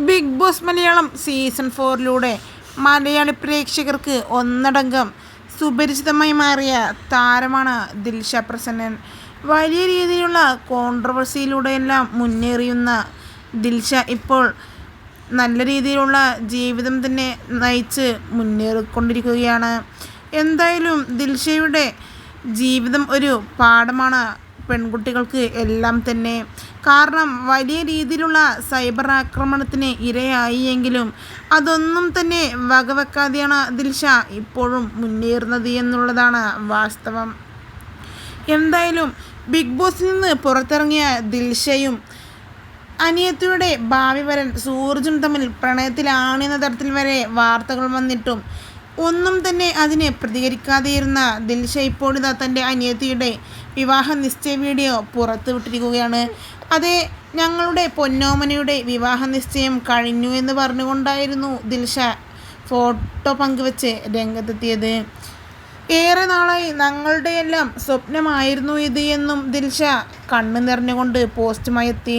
Big Boss Malayalam season 4 Malayali പ്രേക്ഷകർക്ക് ഒന്നടങ്കം സുപരിചിതമായി മാറിയ താരമാണ് ദിൽഷ പ്രസന്നൻ. വലിയ രീതിയിലുള്ള കോൺട്രവേഴ്സിയിലൂടെയെല്ലാം മുന്നേറിയുന്ന ദിൽഷ ഇപ്പോൾ നല്ല രീതിയിലുള്ള ജീവിതം തന്നെ നയിച്ച് മുന്നേറിക്കൊണ്ടിരിക്കുകയാണ്. എന്തായാലും ദിൽഷയുടെ ജീവിതം ഒരു പാഠമാണ് പെൺകുട്ടികൾക്ക് എല്ലാം തന്നെ. കാരണം വലിയ രീതിയിലുള്ള സൈബർ ആക്രമണത്തിന് ഇരയായി എങ്കിലും അതൊന്നും തന്നെ വകവെക്കാതെയാണ് ദിൽഷ ഇപ്പോഴും മുന്നേറുന്നത് എന്നുള്ളതാണ് വാസ്തവം. എന്തായാലും ബിഗ് ബോസിൽ നിന്ന് പുറത്തിറങ്ങിയ ദിൽഷയും അനിയത്തിയുടെ ഭാവി വരൻ സൂരജും തമ്മിൽ പ്രണയത്തിലാണെന്ന തരത്തിൽ വരെ വാർത്തകൾ വന്നിട്ടും ഒന്നും തന്നെ അതിനെ പ്രതികരിക്കാതെയിരുന്ന ദിൽഷ ഇപ്പോഴിതാ തൻ്റെ അനിയത്തിയുടെ വിവാഹ നിശ്ചയ വീഡിയോ പുറത്തുവിട്ടിരിക്കുകയാണ്. അതെ, ഞങ്ങളുടെ പൊന്നോമനയുടെ വിവാഹ നിശ്ചയം കഴിഞ്ഞു എന്ന് പറഞ്ഞുകൊണ്ടായിരുന്നു ദിൽഷ ഫോട്ടോ പങ്കുവെച്ച് രംഗത്തെത്തിയത്. ഏറെ നാളായി ഞങ്ങളുടെയെല്ലാം സ്വപ്നമായിരുന്നു ഇത് എന്നും ദിൽഷ കണ്ണു നിറഞ്ഞുകൊണ്ട് പോസ്റ്റുമായി എത്തി.